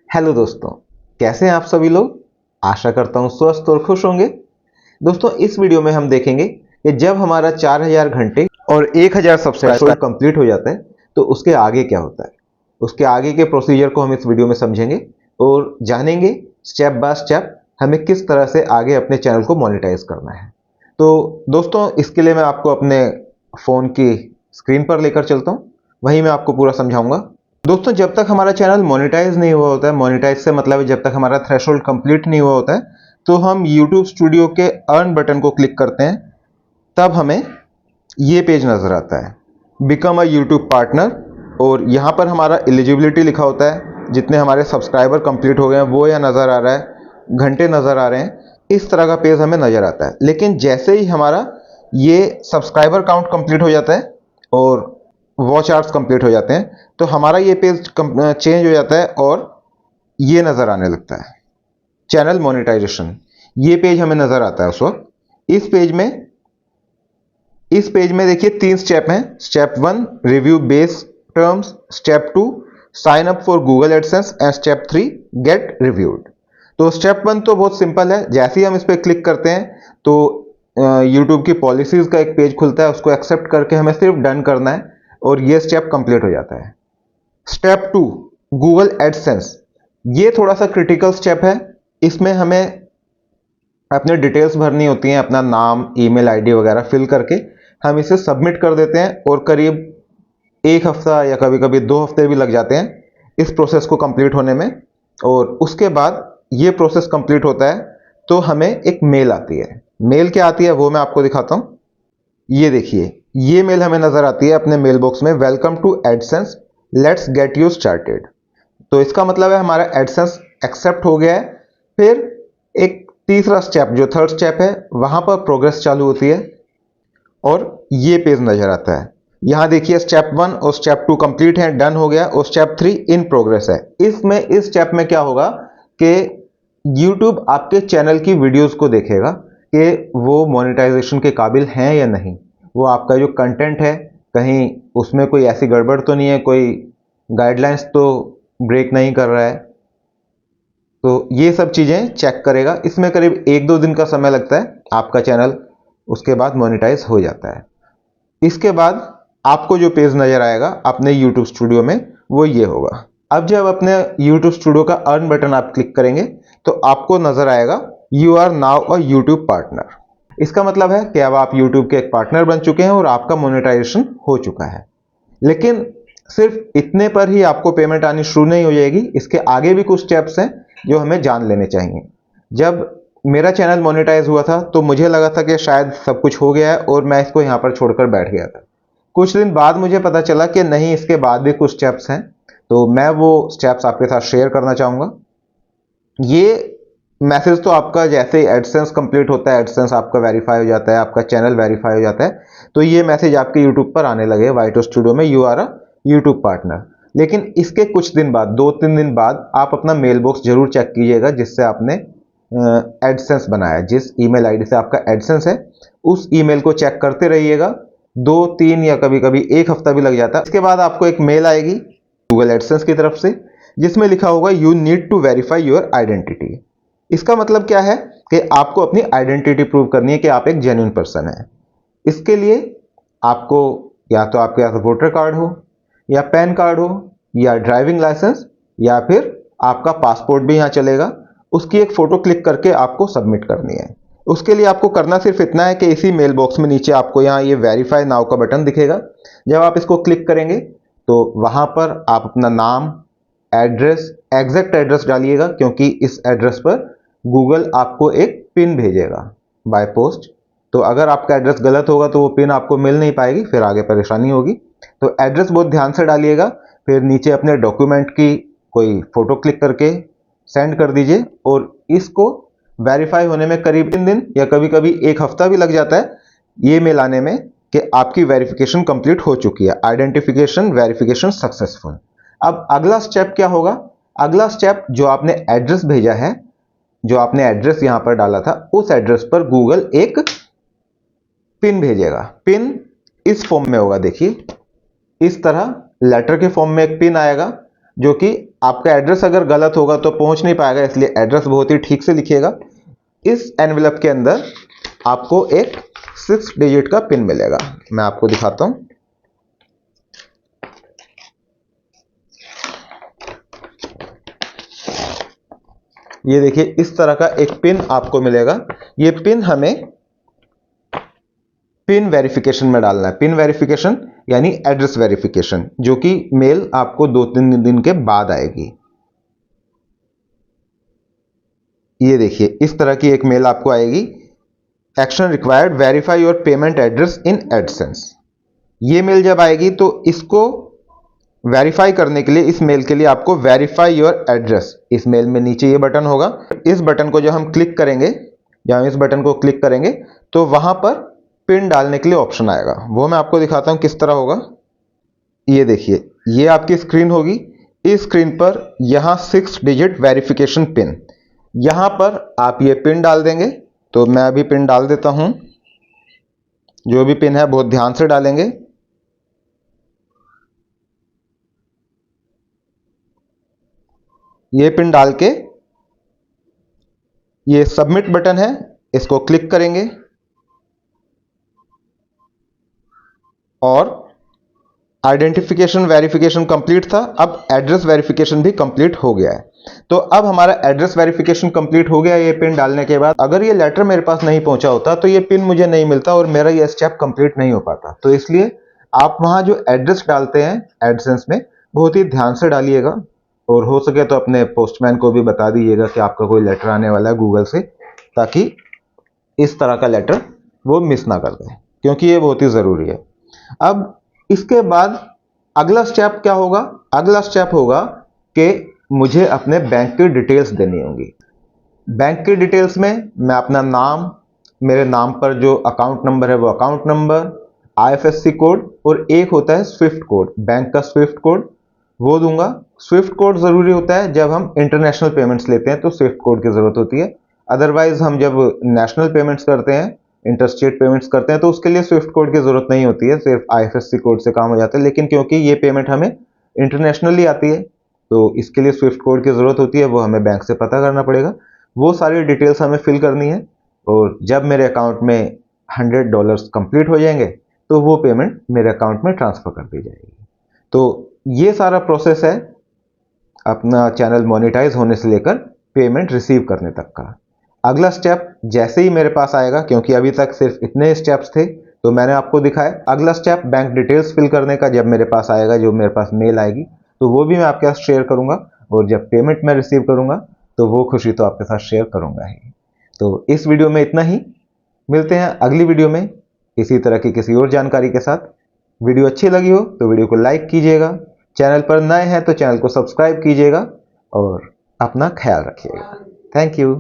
Hello दोस्तों, कैसे हैं आप सभी लोग। आशा करता हूं स्वस्थ और खुश होंगे। दोस्तों, इस वीडियो में हम देखेंगे कि जब हमारा 4000 घंटे और 1000 सब्सक्राइबर कंप्लीट हो जाता है तो उसके आगे क्या होता है। उसके आगे के प्रोसीजर को हम इस वीडियो में समझेंगे और जानेंगे स्टेप बाय स्टेप हमें किस तरह से आगे अपने चैनल को मोनेटाइज करना है। तो दोस्तों, इसके लिए मैं आपको अपने फ़ोन की स्क्रीन पर लेकर चलता हूं, वहीं मैं आपको पूरा समझाऊंगा। दोस्तों, जब तक हमारा चैनल मोनेटाइज नहीं हुआ होता है, मोनेटाइज से मतलब है जब तक हमारा थ्रेशोल्ड कंप्लीट नहीं हुआ होता है, तो हम YouTube स्टूडियो के अर्न बटन को क्लिक करते हैं। तब हमें ये पेज नजर आता है, बिकम अ यूट्यूब पार्टनर, और यहाँ पर हमारा एलिजिबिलिटी लिखा होता है, जितने हमारे सब्सक्राइबर कंप्लीट हो गए हैं वो यहाँ नज़र आ रहा है, घंटे नज़र आ रहे हैं, इस तरह का पेज हमें नज़र आता है। लेकिन जैसे ही हमारा ये सब्सक्राइबर काउंट कंप्लीट हो जाता है और वॉच आवर्स कंप्लीट हो जाते हैं, तो हमारा ये पेज चेंज हो जाता है और ये नज़र आने लगता है, चैनल मोनेटाइजेशन। ये पेज हमें नज़र आता है उस वक्त। इस पेज में देखिए 3 स्टेप हैं। Step 1 review base terms, step 2 sign up for Google AdSense and step 3 get reviewed. तो स्टेप 1 तो बहुत सिंपल है, जैसे ही हम इस पर क्लिक करते हैं तो यूट्यूब की पॉलिसीज का एक पेज खुलता है, उसको एक्सेप्ट करके हमें सिर्फ डन करना है और ये स्टेप कंप्लीट हो जाता है। स्टेप 2 गूगल एडसेंस, ये थोड़ा सा क्रिटिकल स्टेप है। इसमें हमें अपने डिटेल्स भरनी होती हैं, अपना नाम, ईमेल आईडी वगैरह फिल करके हम इसे सबमिट कर देते हैं और करीब 1 हफ्ता या कभी कभी 2 हफ्ते भी लग जाते हैं इस प्रोसेस को कंप्लीट होने में। और उसके बाद ये प्रोसेस कंप्लीट होता है तो हमें एक मेल आती है। मेल क्या आती है वो मैं आपको दिखाता हूँ। ये देखिए, ये मेल हमें नजर आती है अपने मेल बॉक्स में, welcome to AdSense, let's get you started. तो इसका मतलब है हमारा एडसेंस एक्सेप्ट हो गया है। फिर एक तीसरा स्टेप, जो थर्ड स्टेप है, वहां पर प्रोग्रेस चालू होती है और ये पेज नजर आता है। यहां देखिए स्टेप 1 और स्टेप 2 कंप्लीट है, डन हो गया, और स्टेप 3 इन प्रोग्रेस है। इस स्टेप में क्या होगा कि YouTube आपके चैनल की वीडियोस को देखेगा कि वो मोनेटाइजेशन के काबिल हैं या नहीं। वो आपका जो कंटेंट है कहीं उसमें कोई ऐसी गड़बड़ तो नहीं है, कोई गाइडलाइंस तो ब्रेक नहीं कर रहा है। तो ये सब चीज़ें चेक करेगा। इसमें करीब 1-2 दिन का समय लगता है, आपका चैनल उसके बाद मोनेटाइज हो जाता है। इसके बाद आपको जो पेज नजर आएगा अपने YouTube स्टूडियो में वो ये होगा। अब जब अपने YouTube स्टूडियो का अर्न बटन आप क्लिक करेंगे तो आपको नजर आएगा you are now a YouTube partner. इसका मतलब है कि अब आप YouTube के एक पार्टनर बन चुके हैं और आपका मोनेटाइजेशन हो चुका है। लेकिन सिर्फ इतने पर ही आपको पेमेंट आनी शुरू नहीं हो जाएगी, इसके आगे भी कुछ स्टेप्स हैं जो हमें जान लेने चाहिए। जब मेरा चैनल मोनेटाइज हुआ था तो मुझे लगा था कि शायद सब कुछ हो गया है और मैं इसको यहाँ पर छोड़कर बैठ गया था। कुछ दिन बाद मुझे पता चला कि नहीं, इसके बाद भी कुछ स्टेप्स हैं, तो मैं वो स्टेप्स आपके साथ शेयर करना चाहूँगा। ये मैसेज तो आपका जैसे ही एडसेंस कंप्लीट होता है, एडसेंस आपका वेरीफाई हो जाता है, आपका चैनल वेरीफाई हो जाता है, तो ये मैसेज आपके यूट्यूब पर आने लगे, वाइटो स्टूडियो में you are a YouTube partner. लेकिन इसके कुछ दिन बाद, 2-3 दिन बाद, आप अपना मेल बॉक्स जरूर चेक कीजिएगा जिससे आपने एडसेंस बनाया, जिस ईमेल आईडी से आपका एडसेंस है उस ईमेल को चेक करते रहिएगा। 2-3 या कभी कभी 1 हफ्ता भी लग जाता है। इसके बाद आपको एक मेल आएगी गूगल एडसेंस की तरफ से जिसमें लिखा होगा you need to verify your identity. इसका मतलब क्या है कि आपको अपनी आइडेंटिटी प्रूव करनी है कि आप एक जेन्युइन पर्सन है। इसके लिए आपको या तो आपके पास वोटर कार्ड हो या पैन कार्ड हो या ड्राइविंग लाइसेंस या फिर आपका पासपोर्ट भी यहाँ चलेगा, उसकी एक फोटो क्लिक करके आपको सबमिट करनी है। उसके लिए आपको करना सिर्फ इतना है कि इसी मेल बॉक्स में नीचे आपको यहाँ ये वेरीफाई नाउ का बटन दिखेगा। जब आप इसको क्लिक करेंगे तो वहां पर आप अपना नाम, एड्रेस, एग्जैक्ट एड्रेस डालिएगा, क्योंकि इस एड्रेस पर गूगल आपको एक पिन भेजेगा बाय पोस्ट। तो अगर आपका एड्रेस गलत होगा तो वो पिन आपको मिल नहीं पाएगी, फिर आगे परेशानी होगी। तो एड्रेस बहुत ध्यान से डालिएगा। फिर नीचे अपने डॉक्यूमेंट की कोई फोटो क्लिक करके सेंड कर दीजिए और इसको वेरीफाई होने में करीब 3 दिन या कभी कभी 1 हफ्ता भी लग जाता है ये मेल आने में कि आपकी वेरिफिकेशन कंप्लीट हो चुकी है, आइडेंटिफिकेशन वेरिफिकेशन सक्सेसफुल। अब अगला स्टेप क्या होगा? अगला स्टेप, जो आपने एड्रेस भेजा है, जो आपने एड्रेस यहां पर डाला था, उस एड्रेस पर गूगल एक पिन भेजेगा। पिन इस फॉर्म में होगा, देखिए इस तरह लेटर के फॉर्म में एक पिन आएगा। जो कि आपका एड्रेस अगर गलत होगा तो पहुंच नहीं पाएगा, इसलिए एड्रेस बहुत ही ठीक से लिखिएगा। इस एनवेलप के अंदर आपको एक 6 डिजिट का पिन मिलेगा, मैं आपको दिखाता हूं। ये देखिए, इस तरह का एक पिन आपको मिलेगा। ये पिन हमें पिन वेरिफिकेशन में डालना है। पिन वेरिफिकेशन यानी एड्रेस वेरिफिकेशन, जो कि मेल आपको 2-3 दिन के बाद आएगी। ये देखिए, इस तरह की एक मेल आपको आएगी, action required verify your payment address in AdSense. ये मेल जब आएगी तो इसको वेरीफाई करने के लिए, इस मेल के लिए आपको वेरीफाई योर एड्रेस, इस मेल में नीचे ये बटन होगा। इस बटन को जब हम क्लिक करेंगे, जब हम इस बटन को क्लिक करेंगे तो वहां पर पिन डालने के लिए ऑप्शन आएगा। वो मैं आपको दिखाता हूं किस तरह होगा। ये देखिए, ये आपकी स्क्रीन होगी। इस स्क्रीन पर यहां 6 डिजिट वेरिफिकेशन पिन, यहां पर आप ये पिन डाल देंगे। तो मैं अभी पिन डाल देता हूं। जो भी पिन है बहुत ध्यान से डालेंगे। ये पिन डाल के ये सबमिट बटन है, इसको क्लिक करेंगे और आइडेंटिफिकेशन वेरिफिकेशन कंप्लीट था। अब एड्रेस वेरिफिकेशन भी कंप्लीट हो गया है। तो अब हमारा एड्रेस वेरिफिकेशन कंप्लीट हो गया ये पिन डालने के बाद। अगर ये लेटर मेरे पास नहीं पहुंचा होता तो ये पिन मुझे नहीं मिलता और मेरा ये स्टेप कंप्लीट नहीं हो पाता। तो इसलिए आप वहां जो एड्रेस डालते हैं एडसेंस में, बहुत ही ध्यान से डालिएगा और हो सके तो अपने पोस्टमैन को भी बता दीजिएगा कि आपका कोई लेटर आने वाला है गूगल से, ताकि इस तरह का लेटर वो मिस ना कर दे, क्योंकि ये बहुत ही जरूरी है। अब इसके बाद अगला स्टेप क्या होगा? अगला स्टेप होगा कि मुझे अपने बैंक की डिटेल्स देनी होंगी। बैंक की डिटेल्स में मैं अपना नाम, मेरे नाम पर जो अकाउंट नंबर है वो अकाउंट नंबर, आईएफएससी कोड और एक होता है स्विफ्ट कोड, बैंक का स्विफ्ट कोड, वो दूंगा। स्विफ्ट कोड जरूरी होता है जब हम इंटरनेशनल पेमेंट्स लेते हैं तो स्विफ्ट कोड की जरूरत होती है। अदरवाइज हम जब नेशनल पेमेंट्स करते हैं, इंटरस्टेट पेमेंट्स करते हैं, तो उसके लिए स्विफ्ट कोड की जरूरत नहीं होती है, सिर्फ आईएफएससी कोड से काम हो जाता है। लेकिन क्योंकि ये पेमेंट हमें इंटरनेशनली आती है तो इसके लिए स्विफ्ट कोड की जरूरत होती है, वो हमें बैंक से पता करना पड़ेगा। वो सारी डिटेल्स हमें फिल करनी है और जब मेरे अकाउंट में $100 कंप्लीट हो जाएंगे तो वो पेमेंट मेरे अकाउंट में ट्रांसफर कर दी जाएगी। तो ये सारा प्रोसेस है अपना चैनल मोनेटाइज होने से लेकर पेमेंट रिसीव करने तक का। अगला स्टेप जैसे ही मेरे पास आएगा, क्योंकि अभी तक सिर्फ इतने स्टेप्स थे तो मैंने आपको दिखाया, अगला स्टेप बैंक डिटेल्स फिल करने का जब मेरे पास आएगा, जो मेरे पास मेल आएगी, तो वो भी मैं आपके साथ शेयर करूंगा। और जब पेमेंट मैं रिसीव करूंगा तो वो खुशी तो आपके साथ शेयर करूंगा ही। तो इस वीडियो में इतना ही, मिलते हैं अगली वीडियो में इसी तरह की किसी और जानकारी के साथ। वीडियो अच्छी लगी हो तो वीडियो को लाइक कीजिएगा, चैनल पर नए हैं तो चैनल को सब्सक्राइब कीजिएगा और अपना ख्याल रखिएगा। Thank you.